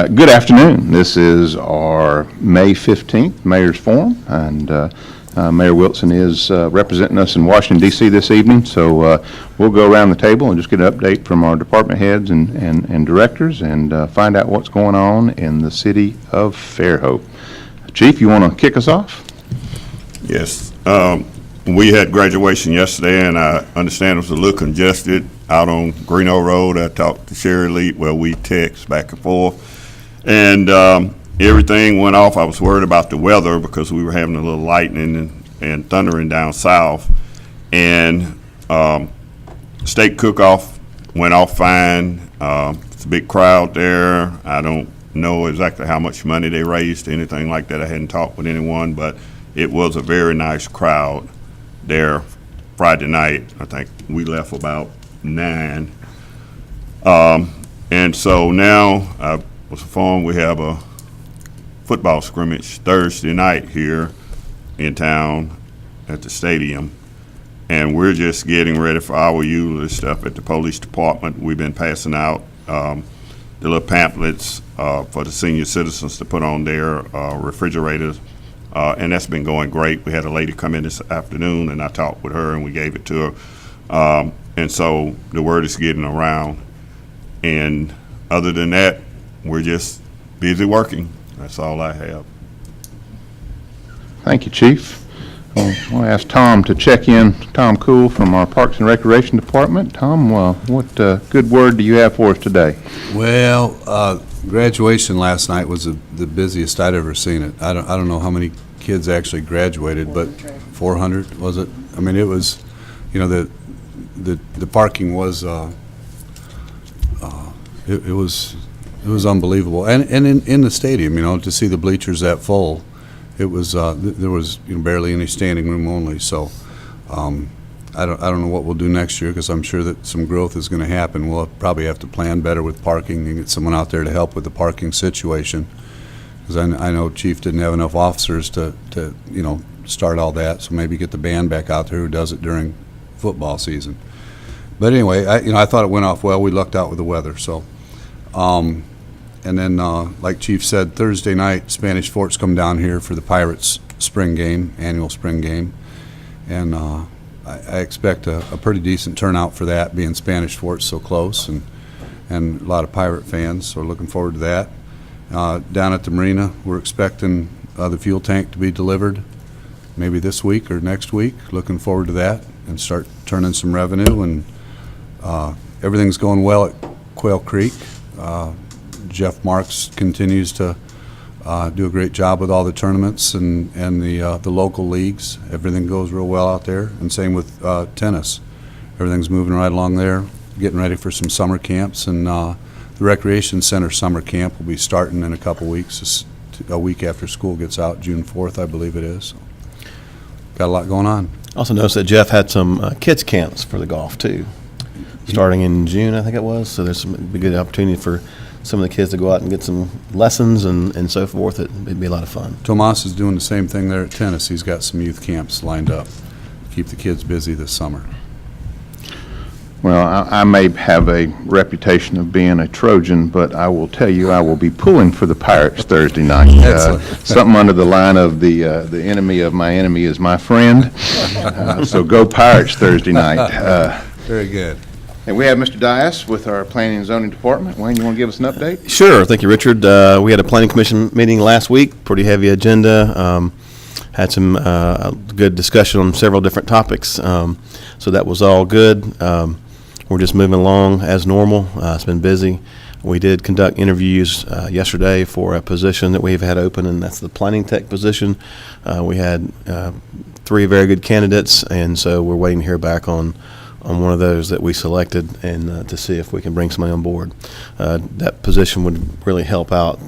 Good afternoon. This is our May 15th Mayor's Forum, and Mayor Wilson is representing us in Washington, D.C. this evening, so we'll go around the table and just get an update from our department heads and directors and find out what's going on in the city of Fairhope. Chief, you want to kick us off? Yes. We had graduation yesterday, and I understand it was a little congested out on Greeno Road. I talked to Sherry Lee. Well, we text back and forth, and everything went off. I was worried about the weather because we were having a little lightning and thundering down south, and state cook-off went off fine. It's a big crowd there. I don't know exactly how much money they raised, anything like that. I hadn't talked with anyone, but it was a very nice crowd there Friday night. I think we left about 9. And so now I was informed we have a football scrimmage Thursday night here in town at the stadium. And we're just getting ready for our usual stuff at the police department. We've been passing out the little pamphlets for the senior citizens to put on their refrigerators. And that's been going great. We had a lady come in this afternoon, and I talked with her, and we gave it to her. And so the word is getting around. And other than that, we're just busy working. That's all I have. Thank you, Chief. I'll ask Tom to check in. Tom Cool from our Parks and Recreation Department. Tom, what good word do you have for us today? Well, graduation last night was the busiest I'd ever seen it. I don't know how many kids actually graduated, but 400 was it? I mean, it was, you know, the parking was it was unbelievable, and in the stadium, you know, to see the bleachers that full, it was there was barely any standing room only. So I don't know what we'll do next year, because I'm sure that some growth is going to happen. We'll probably have to plan better with parking and get someone out there to help with the parking situation, because I know Chief didn't have enough officers to start all that. So maybe get the band back out there who does it during football season. But anyway, I thought it went off well. We lucked out with the weather. So, and then like Chief said, Thursday night Spanish Fort's come down here for the Pirates spring game, annual spring game, and I expect a pretty decent turnout for that, being Spanish Fort's so close, and a lot of Pirate fans, so we're looking forward to that. Down at the marina, we're expecting the fuel tank to be delivered maybe this week or next week. Looking forward to that and start turning some revenue, and everything's going well at Quail Creek. Jeff Marks continues to do a great job with all the tournaments and the local leagues. Everything goes real well out there, and same with tennis. Everything's moving right along there, getting ready for some summer camps, and the Recreation Center summer camp will be starting in a couple weeks, a week after school gets out, June 4th, I believe it is. So, got a lot going on. Also noticed that Jeff had some kids camps for the golf too, starting in June, I think it was. So there's a good opportunity for some of the kids to go out and get some lessons and so forth. It'd be a lot of fun. Tomas is doing the same thing there at tennis. He's got some youth camps lined up. Keep the kids busy this summer. Well, I may have a reputation of being a Trojan, but I will tell you I will be pulling for the Pirates Thursday night. Something under the line of the enemy of my enemy is my friend. So go Pirates Thursday night. Very good. And we have Mr. Dias with our Planning and Zoning Department. Wayne, you want to give us an update? Sure. Thank you, Richard. We had a Planning Commission meeting last week, pretty heavy agenda. Had some good discussion on several different topics. So that was all good. We're just moving along as normal. It's been busy. We did conduct interviews yesterday for a position that we've had open, and that's the planning tech position. We had 3 very good candidates, and so we're waiting to hear back on one of those that we selected, and to see if we can bring somebody on board. That position would really help out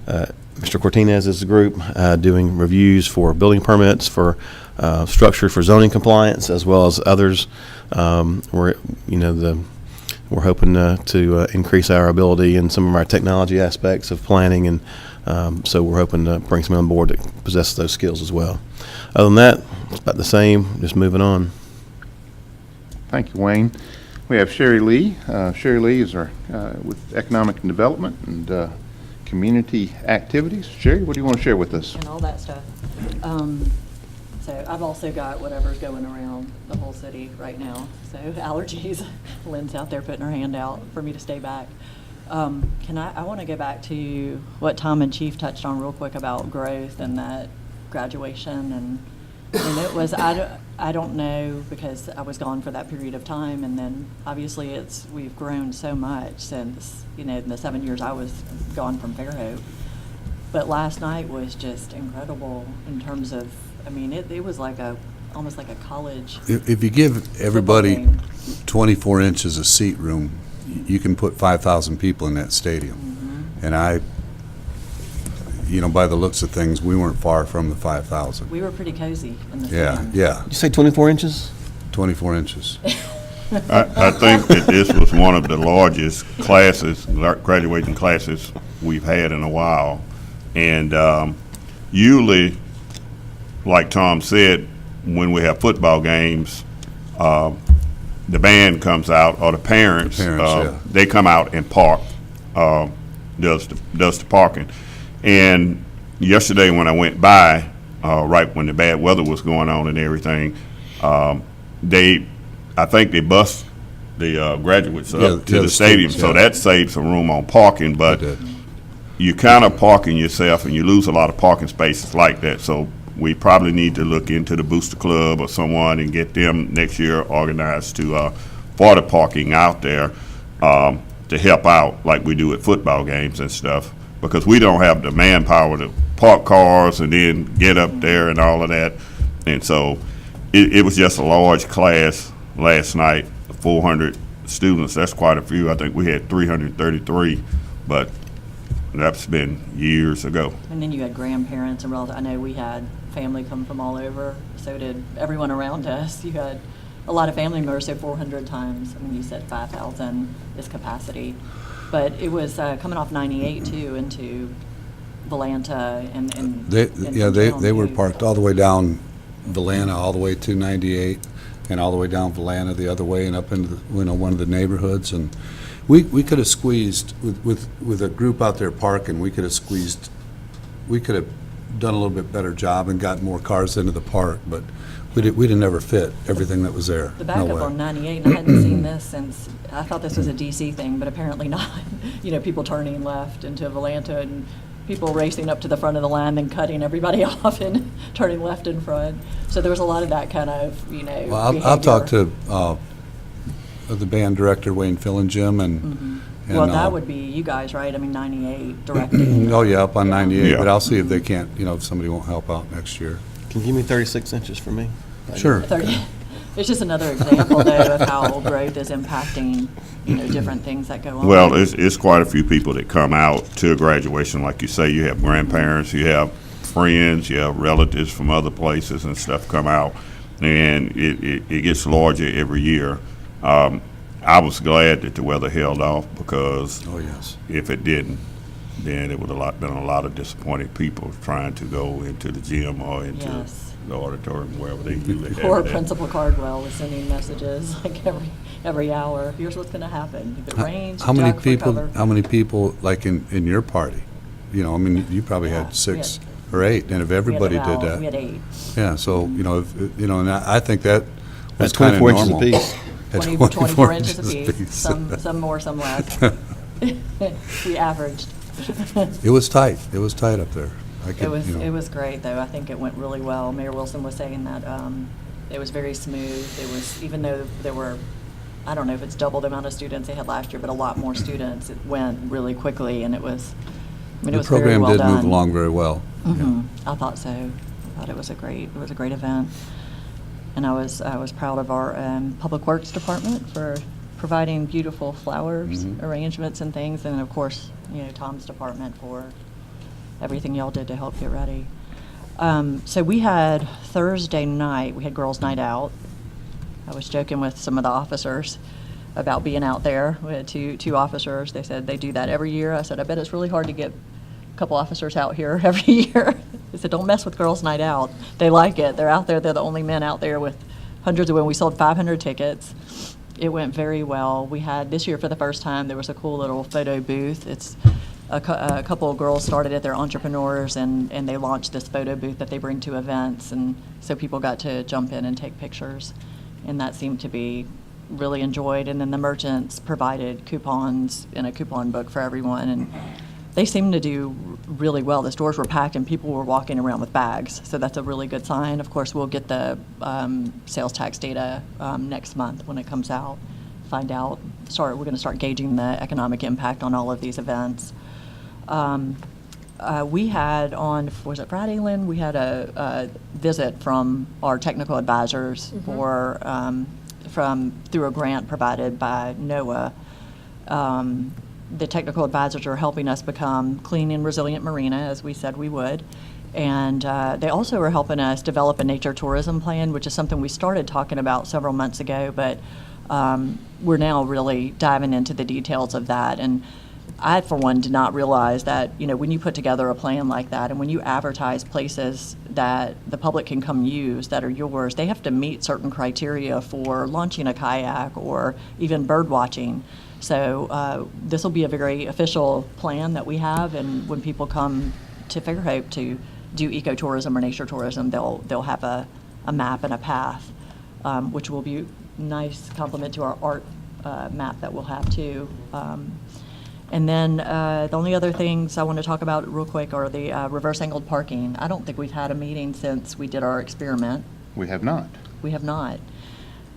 Mr. Cortinez's group doing reviews for building permits, for structure for zoning compliance, as well as others. We're hoping to increase our ability in some of our technology aspects of planning, and so we're hoping to bring someone on board that possesses those skills as well. Other than that, it's about the same, just moving on. Thank you, Wayne. We have Sherry Lee. Sherry Lee is our with Economic and Development, and community activities. Sherry, what do you want to share with us? And all that stuff. So I've also got whatever's going around the whole city right now. So allergies. Lynn's out there putting her hand out for me to stay back. I want to go back to what Tom and Chief touched on real quick about growth and that graduation. And it was, I don't know, because I was gone for that period of time. And then obviously we've grown so much since, in the 7 years I was gone from Fairhope. But last night was just incredible in terms of, it was like almost like a college. If you give everybody football game. 24 inches of seat room, you can put 5,000 people in that stadium. Mm-hmm. And by the looks of things, we weren't far from the 5,000. We were pretty cozy in the Yeah, stands. yeah, You say 24 inches? 24 inches. I think that this was one of the largest classes, graduating classes we've had in a while. And usually, like Tom said, when we have football games, the band comes out, or the parents, yeah. they come out and park, does the parking. And yesterday when I went by, right when the bad weather was going on and everything, I think they bused the graduates up to the stadium, students, so yeah. that saved some room on parking, but They did. you kind of parking yourself and you lose a lot of parking spaces like that. So we probably need to look into the Booster Club or someone and get them next year organized for the parking out there to help out like we do at football games and stuff, because we don't have the manpower to park cars and then get up there and all of that. And so it was just a large class last night, 400 students. That's quite a few. I think we had 333, but that's been years ago. And then you had grandparents and relatives. I know we had family come from all over. So did everyone around us. You had a lot of family members, so 400 times. You said 5,000 is capacity. But it was coming off 98 too into Volanta and They were too. parked all the way down Volanta, all the way to 98, and all the way down Volanta the other way and up into one of the neighborhoods. And we could have squeezed with a group out there parking. We could have done a little bit better job and got more cars into the park, but we'd have never fit everything that was there. The No backup way. on 98, and I hadn't seen this since, I thought this was a DC thing, but apparently not. People turning left into Volanta and people racing up to the front of the line, then cutting everybody off and turning left in front. So there was a lot of that kind of, Well, I'll talk to the band director, Wayne Philingim, and Well, that would be you guys, right? 98 directing. oh yeah, up on 98. Yeah. But I'll see if they can't. If somebody won't help out next year. Can you give me 36 inches for me? Sure. It's just another example, though, of how growth is impacting, different things that go on. Well, it's quite a few people that come out to a graduation. Like you say, you have grandparents, you have friends, you have relatives from other places and stuff come out, and it gets larger every year. I was glad that the weather held off, because Oh yes. if it didn't, then it would have been a lot of disappointed people trying to go into the gym or into Yes. the auditorium, wherever they usually have Poor it at. Principal Cardwell was sending messages like every hour. Here's what's going to happen. If it rains, How many duck for people? cover. How many people like in your party? You probably Yeah, had 6 we or 8, and if everybody did that, We had 8. yeah. So and I think that was That's kind of 24 inches normal. apiece. At 24 inches apiece. apiece. Some more, some less. We averaged. It was tight. It was tight up there. It was great, though. I think it went really well. Mayor Wilson was saying that it was very smooth. It was, even though there were, I don't know if it's double the amount of students they had last year, but a lot more students. It went really quickly, and it was, it The was very program well did done. move along very well. Mhm. I thought so. I thought it was a great event. And I was proud of our Public Works Department for providing beautiful flowers, arrangements and things, and of course, Tom's department for everything y'all did to help get ready. So we had Thursday night, we had girls' night out. I was joking with some of the officers about being out there. We had two officers. They said they do that every year. I said, I bet it's really hard to get a couple officers out here every year. They said, don't mess with girls' night out. They like it. They're out there. They're the only men out there with hundreds of women. We sold 500 tickets. It went very well. We had, this year for the first time, there was a cool little photo booth. It's a couple of girls started it. They're entrepreneurs, and they launched this photo booth that they bring to events, and so people got to jump in and take pictures, and that seemed to be really enjoyed. And then the merchants provided coupons in a coupon book for everyone, and they seemed to do really well. The stores were packed and people were walking around with bags, so that's a really good sign. Of course, we'll get the sales tax data next month when it comes out. We're going to start gauging the economic impact on all of these events. We had was it Friday, Lynn? We had a visit from our technical advisors through a grant provided by NOAA. The technical advisors are helping us become clean and resilient marina, as we said we would. And they also are helping us develop a nature tourism plan, which is something we started talking about several months ago, but we're now really diving into the details of that. And I, for one, did not realize that, when you put together a plan like that and when you advertise places that the public can come use that are yours, they have to meet certain criteria for launching a kayak or even bird watching. So this will be a very official plan that we have, and when people come to Fairhope to do ecotourism or nature tourism, they'll have a map and a path, which will be a nice complement to our art map that we'll have too. And then the only other things I want to talk about real quick are the reverse angled parking. I don't think we've had a meeting since we did our experiment. We have not. We have not.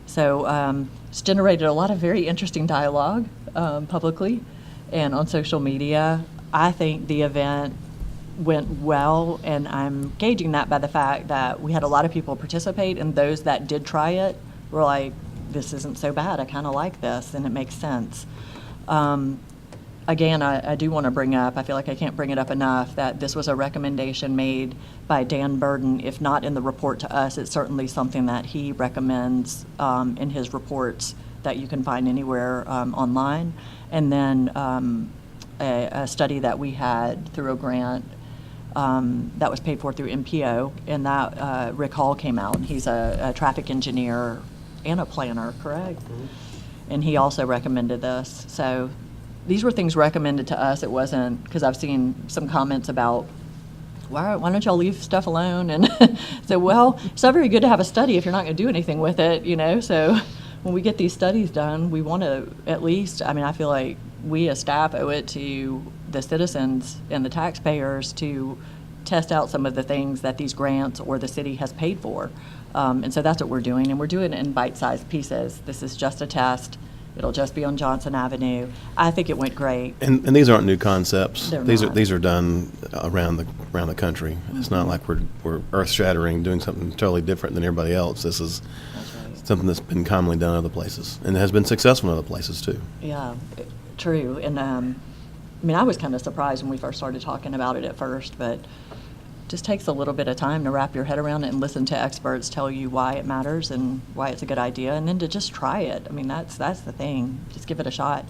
So it's generated a lot of very interesting dialogue publicly and on social media. I think the event went well, and I'm gauging that by the fact that we had a lot of people participate, and those that did try it were like, this isn't so bad, I kind of like this, and it makes sense. Again, I do want to bring up, I feel like I can't bring it up enough, that this was a recommendation made by Dan Burden. If not in the report to us, it's certainly something that he recommends in his reports that you can find anywhere online. And then a study that we had through a grant that was paid for through MPO, and that Rick Hall came out. He's a traffic engineer and a planner, correct? Mm-hmm. And he also recommended this. So these were things recommended to us. It wasn't, because I've seen some comments about, why don't y'all leave stuff alone? And so, well, it's not very good to have a study if you're not going to do anything with it, So when we get these studies done, we want to at least, I feel like we as staff owe it to the citizens and the taxpayers to test out some of the things that these grants or the city has paid for. And so that's what we're doing, and we're doing it in bite-sized pieces. This is just a test. It'll just be on Johnson Avenue. I think it went great. And these aren't new concepts. They're These not. are around the country. Mm-hmm. It's not like we're earth-shattering, doing something totally different than everybody else. This is something that's been commonly done in other places, and has been successful in other places too. Yeah, true. And I was kind of surprised when we first started talking about it at first, but just takes a little bit of time to wrap your head around it and listen to experts tell you why it matters and why it's a good idea, and then to just try it. That's the thing. Just give it a shot.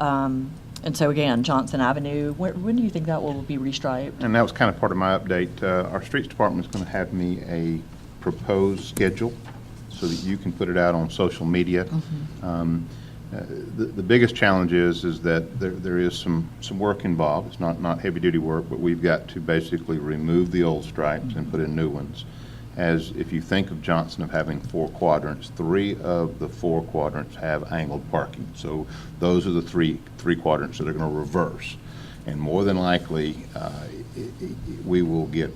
And so again, Johnson Avenue, when do you think that will be restriped? And that was kind of part of my update. Our streets department is going to have me a proposed schedule so that you can put it out on social media. Mm-hmm. The biggest challenge is that there is some work involved. It's not heavy-duty work, but we've got to basically remove the old stripes and put in new ones. As if you think of Johnson of having 4 quadrants, 3 of the 4 quadrants have angled parking. So those are the three quadrants that are going to reverse. And more than likely, we will get,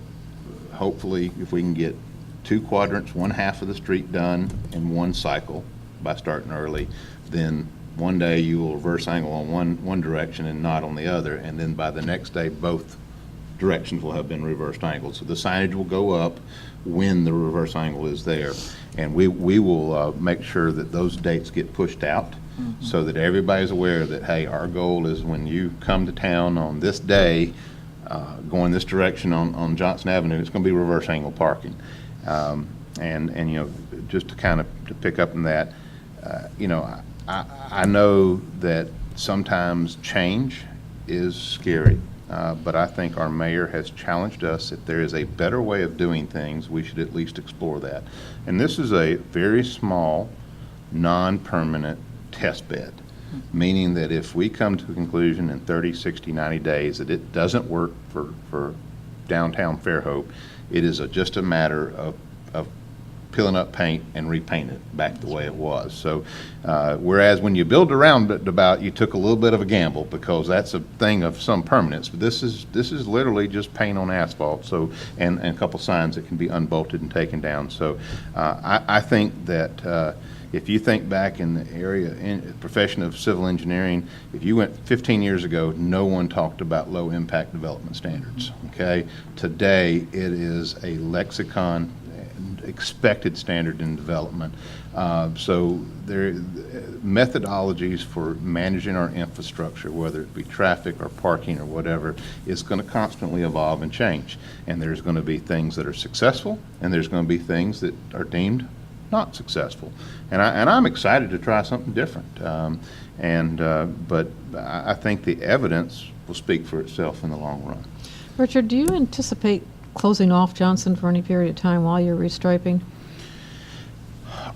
hopefully, if we can get 2 quadrants, 1 half of the street done in one cycle by starting early, then one day you will reverse angle on one direction and not on the other, and then by the next day both directions will have been reversed angled. So the signage will go up when the reverse angle is there, and we will make sure that those dates get pushed out. Mm-hmm. So that everybody's aware that, hey, our goal is when you come to town on this day, going this direction on Johnson Avenue, it's going to be reverse angle parking. And just to kind of to pick up on that, I know that sometimes change is scary, but I think our mayor has challenged us. If there is a better way of doing things, we should at least explore that. And this is a very small, non-permanent test bed. meaning that if we come to a conclusion in 30, 60, 90 days that it doesn't work for downtown Fairhope, it is just a matter of peeling up paint and repaint it back the way it was. So whereas when you build a roundabout, you took a little bit of a gamble because that's a thing of some permanence. But this is literally just paint on asphalt. So and a couple signs that can be unbolted and taken down. So I think that if you think back in the area, profession of civil engineering, if you went 15 years ago, no one talked about low impact development standards. Okay, today it is a lexicon, expected standard in development. So there methodologies for managing our infrastructure, whether it be traffic or parking or whatever, is going to constantly evolve and change. And there's going to be things that are successful, and there's going to be things that are deemed not successful. And I'm excited to try something different. But I think the evidence will speak for itself in the long run. Richard, do you anticipate closing off Johnson for any period of time while you're restriping?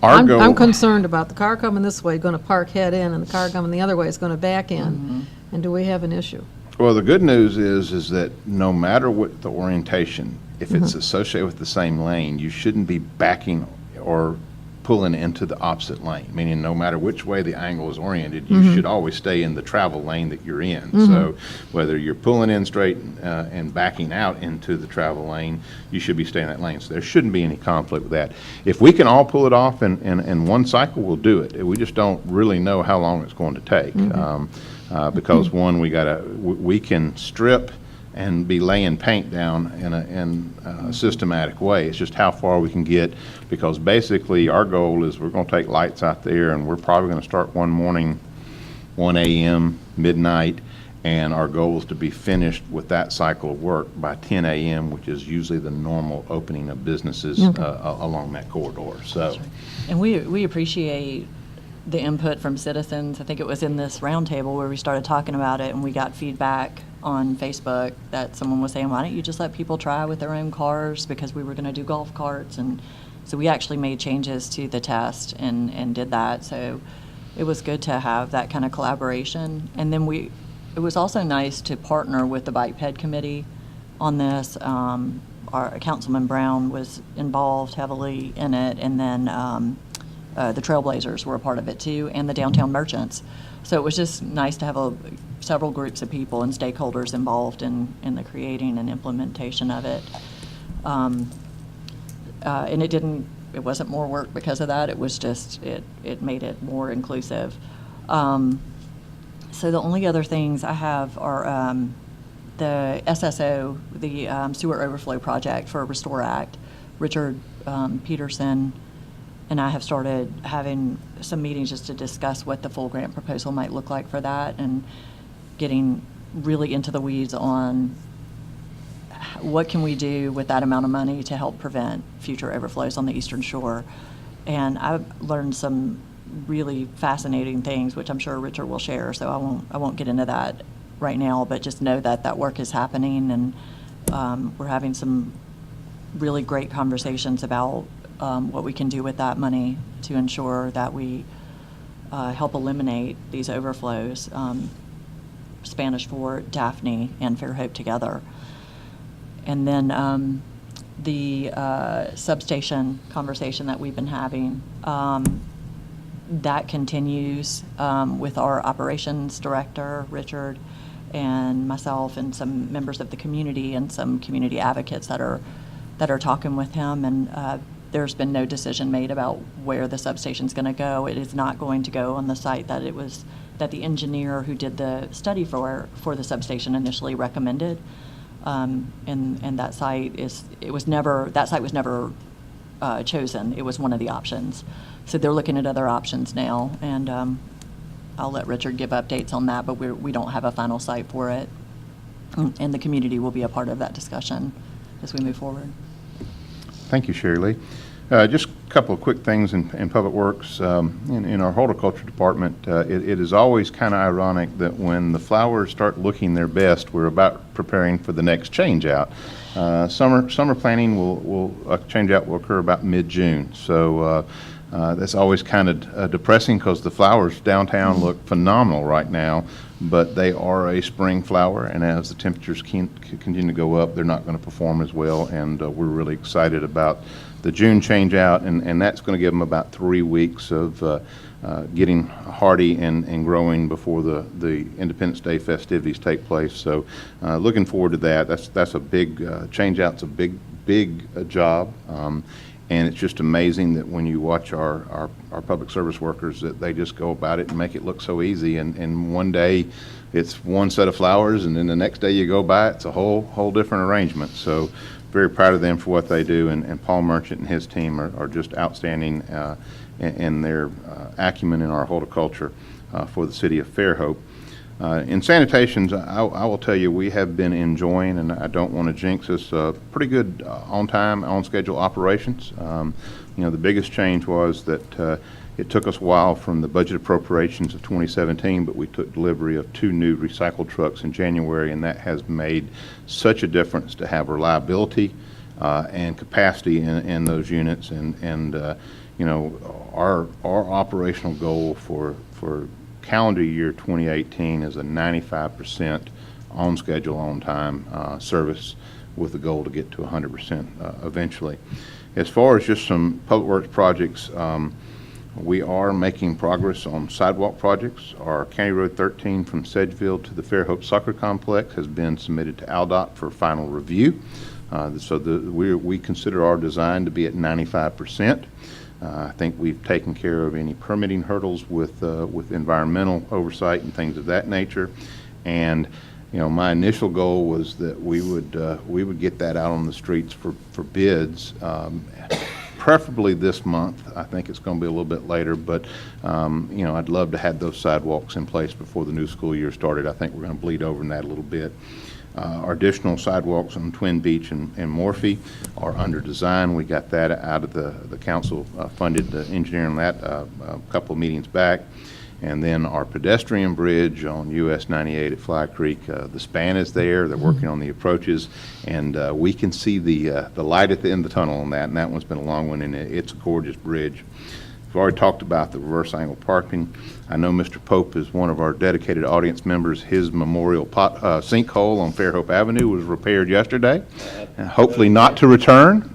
I'm concerned about the car coming this way going to park head in, and the car coming the other way is going to back in. And do we have an issue? Well, the good news is that no matter what the orientation, if it's associated with the same lane, you shouldn't be backing or pulling into the opposite lane, meaning no matter which way the angle is oriented, you should always stay in the travel lane that you're in. So whether you're pulling in straight and backing out into the travel lane, you should be staying in that lane. So there shouldn't be any conflict with that. If we can all pull it off in one cycle, we'll do it. We just don't really know how long it's going to take. Because one, we can strip and be laying paint down in a systematic way. It's just how far we can get, because basically our goal is we're going to take lights out there, and we're probably going to start one morning, 1 a.m., midnight, and our goal is to be finished with that cycle of work by 10 a.m., which is usually the normal opening of businesses along that corridor. So, And we appreciate the input from citizens. I think it was in this roundtable where we started talking about it, and we got feedback on Facebook that someone was saying, why don't you just let people try with their own cars, because we were going to do golf carts. And so we actually made changes to the test and did that. So it was good to have that kind of collaboration. And then it was also nice to partner with the Bike Ped Committee on this. Our Councilman Brown was involved heavily in it, and then the Trailblazers were a part of it too, and the Downtown Merchants. So it was just nice to have several groups of people and stakeholders involved in the creating and implementation of it. And it wasn't more work because of that. It was just, it made it more inclusive. So the only other things I have are the SSO, the Sewer Overflow Project for Restore Act. Richard Peterson and I have started having some meetings just to discuss what the full grant proposal might look like for that, and getting really into the weeds on what can we do with that amount of money to help prevent future overflows on the Eastern Shore. And I've learned some really fascinating things, which I'm sure Richard will share, so I won't get into that right now, but just know that that work is happening, and we're having some really great conversations about what we can do with that money to ensure that we help eliminate these overflows, Spanish Fort, Daphne, and Fairhope together. And then the substation conversation that we've been having, that continues with our operations director, Richard, and myself, and some members of the community, and some community advocates that are talking with him. And there's been no decision made about where the substation's going to go. It is not going to go on the site that the engineer who did the study for the substation initially recommended. And that site was never chosen. It was one of the options. So they're looking at other options now, and I'll let Richard give updates on that, but we don't have a final site for it. And the community will be a part of that discussion as we move forward. Thank you, Sherry Lee. Just a couple of quick things in Public Works. In our horticulture department, it is always kind of ironic that when the flowers start looking their best, we're about preparing for the next change out. Summer planting change out will occur about mid-June. So That's always kind of depressing because the flowers downtown look phenomenal right now, but they are a spring flower, and as the temperatures continue to go up, they're not going to perform as well, and we're really excited about the June change out, and that's going to give them about 3 weeks of getting hardy and growing before the Independence Day festivities take place. So looking forward to that. That's a big change out. It's a big job. And it's just amazing that when you watch our public service workers, that they just go about it and make it look so easy. And one day it's one set of flowers, and then the next day you go by, it's a whole different arrangement. So very proud of them for what they do. And Paul Merchant and his team are just outstanding in their acumen in our horticulture for the city of Fairhope. In sanitations, I will tell you, we have been enjoying, and I don't want to jinx us, pretty good on-time, on-schedule operations. The biggest change was that it took us a while from the budget appropriations of 2017, but we took delivery of 2 new recycle trucks in January, and that has made such a difference to have reliability and capacity in those units. And our operational goal for calendar year 2018 is a 95% on schedule, on time service, with the goal to get to 100% eventually. As far as just some public works projects, we are making progress on sidewalk projects. Our County Road 13 from Sedgeville to the Fairhope Soccer Complex has been submitted to ALDOT for final review. We consider our design to be at 95%. I think we've taken care of any permitting hurdles with environmental oversight and things of that nature. And my initial goal was that we would get that out on the streets for bids, preferably this month. I think it's going to be a little bit later, but I'd love to have those sidewalks in place before the new school year started. I think we're going to bleed over in that a little bit. Our additional sidewalks on Twin Beach and Morphe are under design. We got that out of the council, funded the engineering on that a couple of meetings back. And then our pedestrian bridge on US 98 at Fly Creek, the span is there. They're working on the approaches, and we can see the light at the end of the tunnel on that, and that one's been a long one, and it's a gorgeous bridge. We've already talked about the reverse angle parking. I know Mr. Pope is one of our dedicated audience members. His memorial sinkhole on Fairhope Avenue was repaired yesterday, hopefully not to return.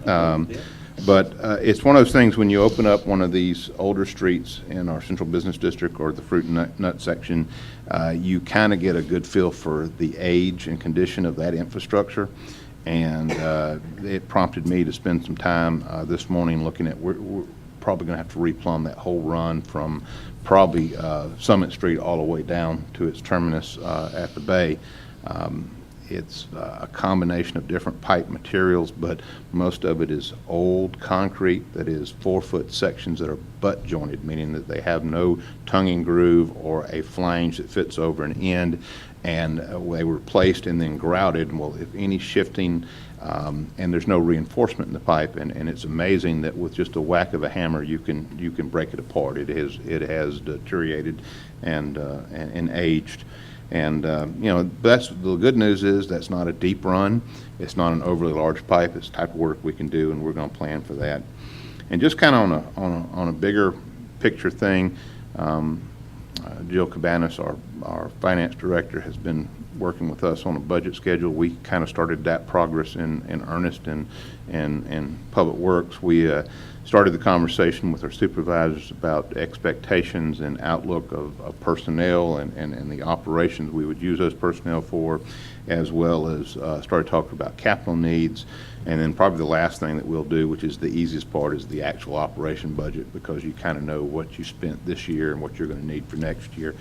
But it's one of those things when you open up one of these older streets in our central business district or the fruit and nut section, you kind of get a good feel for the age and condition of that infrastructure. And it prompted me to spend some time this morning looking at we're probably going to have to replumb that whole run from probably Summit Street all the way down to its terminus at the bay. It's a combination of different pipe materials, but most of it is old concrete that is 4-foot sections that are butt jointed, meaning that they have no tongue and groove or a flange that fits over an end, and they were placed and then grouted. Well, if any shifting, and there's no reinforcement in the pipe, and it's amazing that with just a whack of a hammer you can break it apart. It has deteriorated and aged. And that's the good news is that's not a deep run. It's not an overly large pipe. It's the type of work we can do, and we're going to plan for that. And just kind of on a bigger picture thing, Jill Cabanas, our finance director, has been working with us on a budget schedule. We kind of started that progress in earnest in Public Works. We started the conversation with our supervisors about expectations and outlook of personnel and the operations we would use those personnel for, as well as started talking about capital needs. And then probably the last thing that we'll do, which is the easiest part, is the actual operation budget, because you kind of know what you spent this year and what you're going to need for next year.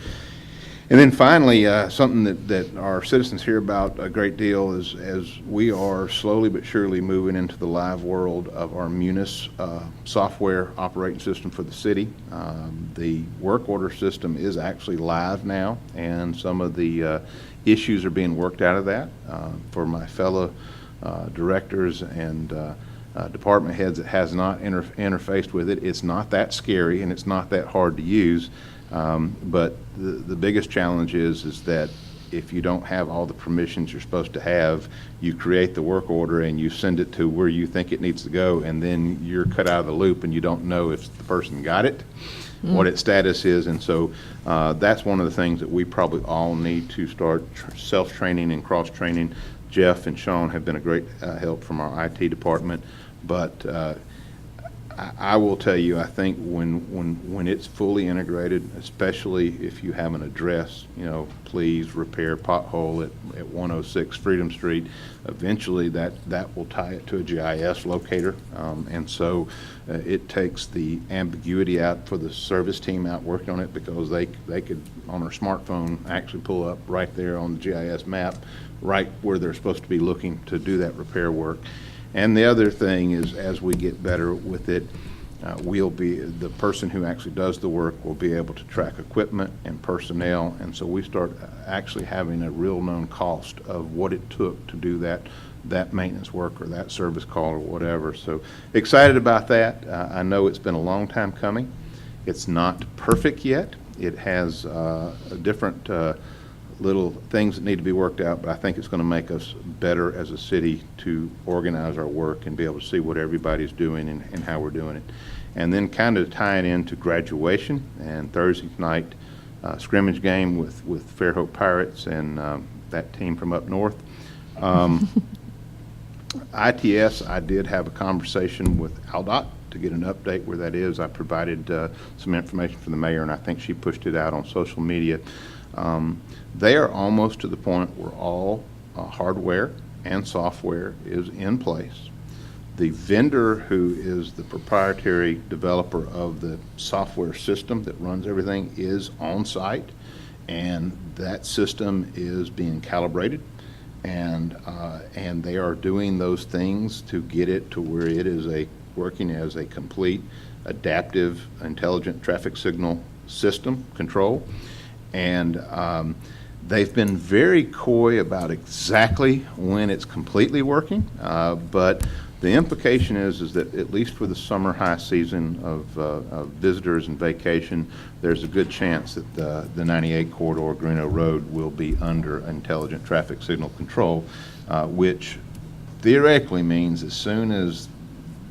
And then finally, something that our citizens hear about a great deal is as we are slowly but surely moving into the live world of our Munis software operating system for the city. The work order system is actually live now, and some of the issues are being worked out of that. For my fellow directors and department heads that has not interfaced with it, it's not that scary and it's not that hard to use. But the biggest challenge is that if you don't have all the permissions you're supposed to have, you create the work order and you send it to where you think it needs to go, and then you're cut out of the loop and you don't know if the person got it, what its status is. And so that's one of the things that we probably all need to start self-training and cross-training. Jeff and Sean have been a great help from our IT department, but I will tell you, I think when it's fully integrated, especially if you have an address, please repair pothole at 106 Freedom Street, eventually that will tie it to a GIS locator. And so it takes the ambiguity out for the service team out working on it, because they could, on their smartphone, actually pull up right there on the GIS map, right where they're supposed to be looking to do that repair work. And the other thing is, as we get better with it, the person who actually does the work will be able to track equipment and personnel, and so we start actually having a real known cost of what it took to do that maintenance work or that service call or whatever. So excited about that. I know it's been a long time coming. It's not perfect yet. It has different little things that need to be worked out, but I think it's going to make us better as a city to organize our work and be able to see what everybody's doing and how we're doing it. And then kind of tying into graduation and Thursday night scrimmage game with Fairhope Pirates and that team from up north. ITS, I did have a conversation with ALDOT to get an update where that is. I provided some information from the mayor, and I think she pushed it out on social media. They are almost to the point where all hardware and software is in place. The vendor who is the proprietary developer of the software system that runs everything is on site, and that system is being calibrated, and they are doing those things to get it to where it is working as a complete adaptive intelligent traffic signal system control. And they've been very coy about exactly when it's completely working, but the implication is that at least for the summer high season of visitors and vacation, there's a good chance that the 98 corridor, Greeno Road, will be under intelligent traffic signal control, which theoretically means as soon as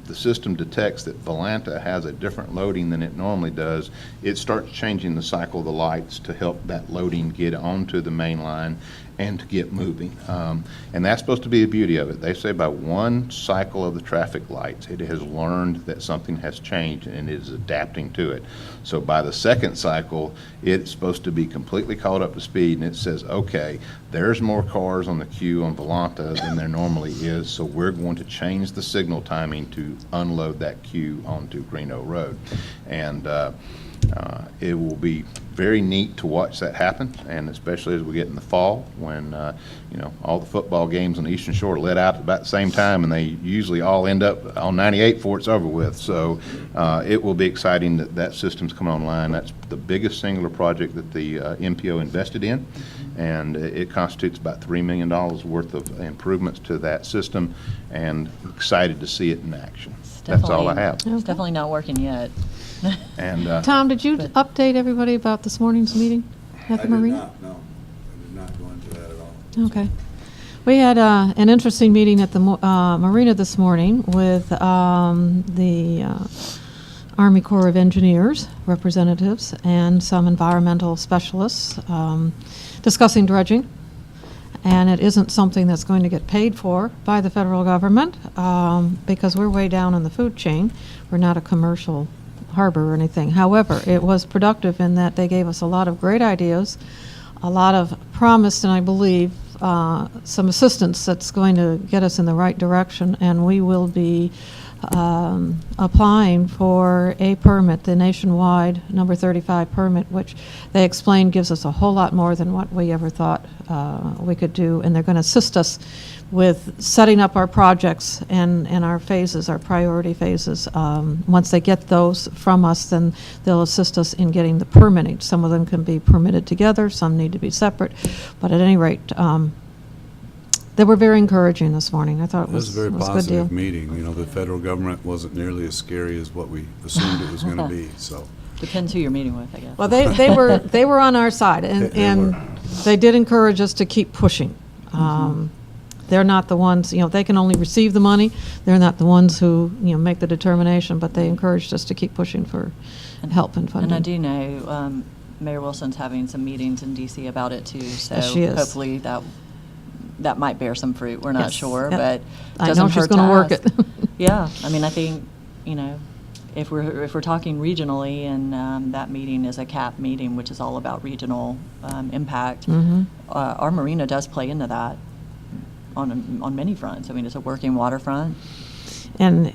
the system detects that Volanta has a different loading than it normally does, it starts changing the cycle of the lights to help that loading get onto the main line and to get moving. And that's supposed to be the beauty of it. They say by one cycle of the traffic lights, it has learned that something has changed and it is adapting to it. So by the second cycle, it's supposed to be completely caught up to speed, and it says, okay, there's more cars on the queue on Volanta than there normally is, so we're going to change the signal timing to unload that queue onto Greeno Road. And it will be very neat to watch that happen, and especially as we get in the fall when all the football games on the Eastern Shore let out at about the same time, and they usually all end up on 98 before it's over with. So it will be exciting that that system's coming online. That's the biggest singular project that the MPO invested in, and it constitutes about $3 million worth of improvements to that system, and excited to see it in action. That's all I have. It's definitely not working yet. And Tom, did you update everybody about this morning's meeting at the marina? No. I did not go into that at all. Okay. We had an interesting meeting at the marina this morning with the Army Corps of Engineers representatives and some environmental specialists discussing dredging. And it isn't something that's going to get paid for by the federal government because we're way down in the food chain. We're not a commercial harbor or anything. However, it was productive in that they gave us a lot of great ideas, a lot of promise, and I believe some assistance that's going to get us in the right direction, and we will be applying for a permit, the nationwide number 35 permit, which they explained gives us a whole lot more than what we ever thought we could do, and they're going to assist us with setting up our projects and our phases, our priority phases. Once they get those from us, then they'll assist us in getting the permitting. Some of them can be permitted together, some need to be separate, but at any rate, they were very encouraging this morning. I thought It was a very good deal. positive meeting. The federal government wasn't nearly as scary as what we assumed it was going to be, so. Depends who you're meeting with, I guess. Well, they were on our side, and they did encourage us to keep pushing. They're not the ones, they can only receive the money. They're not the ones who, make the determination, but they encouraged us to keep pushing for help and funding. And I do know Mayor Wilson's having some meetings in DC about it too, so Yes, she is. hopefully that might bear some fruit. We're not Yes. sure, Yep. but I doesn't know she's hurt to gonna work ask. it. Yeah, I mean, I think, if we're talking regionally, and that meeting is a CAP meeting, which is all about regional impact, our marina does play into that on many fronts. I mean, it's a working waterfront. And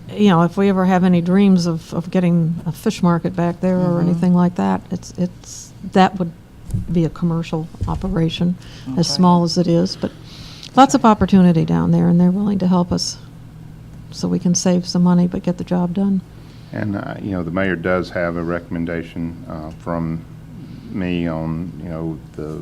if we ever have any dreams of getting a fish market back there or anything like that, that would be a commercial operation, as That's small right. as it is, but lots of opportunity down there, and they're willing to help us so we can save some money but get the job done. And, the mayor does have a recommendation from me on, the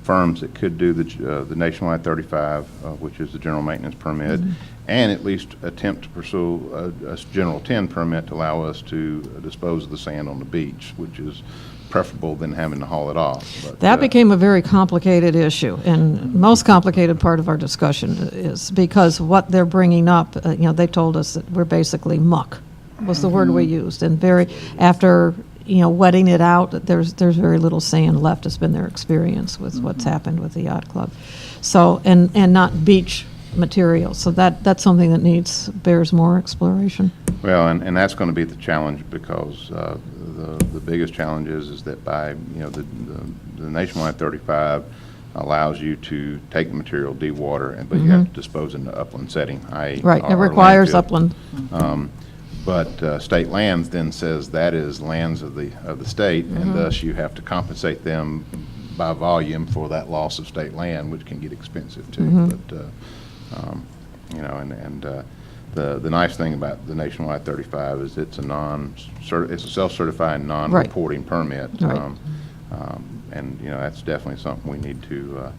firms that could do the nationwide 35, which is the general maintenance permit, and at least attempt to pursue a general 10 permit to allow us to dispose of the sand on the beach, which is preferable than having to haul it off. But, That became a very complicated issue, and most complicated part of our discussion is because what they're bringing up, they told us that we're basically muck, was the word we used, and after wetting it out, there's very little sand left. Has been their experience with what's happened with the yacht club. So, and not beach material. So that's something that bears more exploration. Well, and that's going to be the challenge, because the biggest challenge is that by, the nationwide 35 allows you to take the material, dewater, but you have to dispose in the upland setting, i.e. Right, it our requires landfill. upland. But state lands then says that is lands of the state, and thus you have to compensate them by volume for that loss of state land, which can get expensive too. But the nice thing about the nationwide 35 is it's a self-certifying, non-reporting permit. Right. And that's definitely something we need to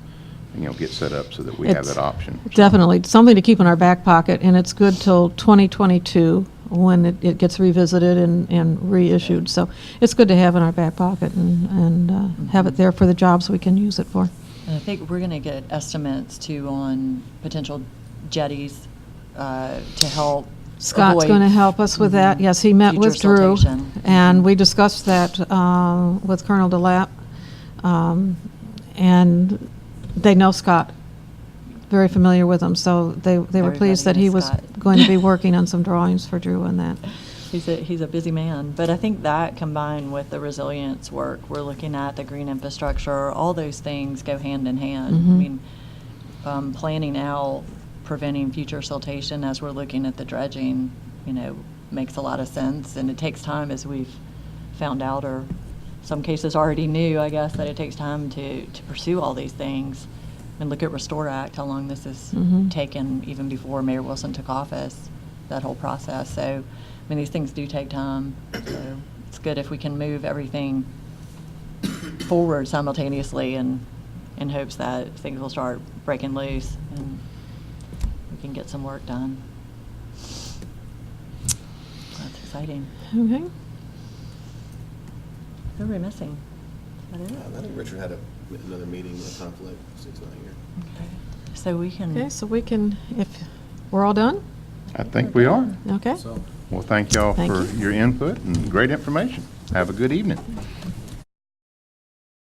get set up so that we have It's that option. Definitely, something to keep in our back pocket, and it's good till 2022 when it gets revisited and reissued. So it's good to have in our back pocket and have it there for the jobs we can use it for. And I think we're going to get estimates too on potential jetties to help. Scott's avoid going to help us with that. Yes, he met with future Drew, siltation. and we discussed that with Colonel DeLapp. And they know Scott, very familiar with him, so they were Everybody pleased that he knows was Scott. going to be working on some drawings for Drew on that. He's a busy man, but I think that combined with the resilience work, we're looking at the green infrastructure, all those things go hand in hand. I mean, planning out preventing future siltation as we're looking at the dredging, makes a lot of sense, and it takes time, as we've found out, or some cases already knew, I guess, that it takes time to pursue all these things. And look at Restore Act, how long this has taken, even before Mayor Wilson took office, that whole process. So, I mean, these things do take time. So it's good if we can move everything forward simultaneously, and in hopes that things will start breaking loose and we can get some work done. That's exciting. Okay. Who are we missing? Is that it? I think Richard had another meeting, a conflict, so he's not here. Okay. So we can. Okay, so we can, if we're all done? I think we are. Okay. Well, thank y'all Thank for you. your input and great information. Have a good evening.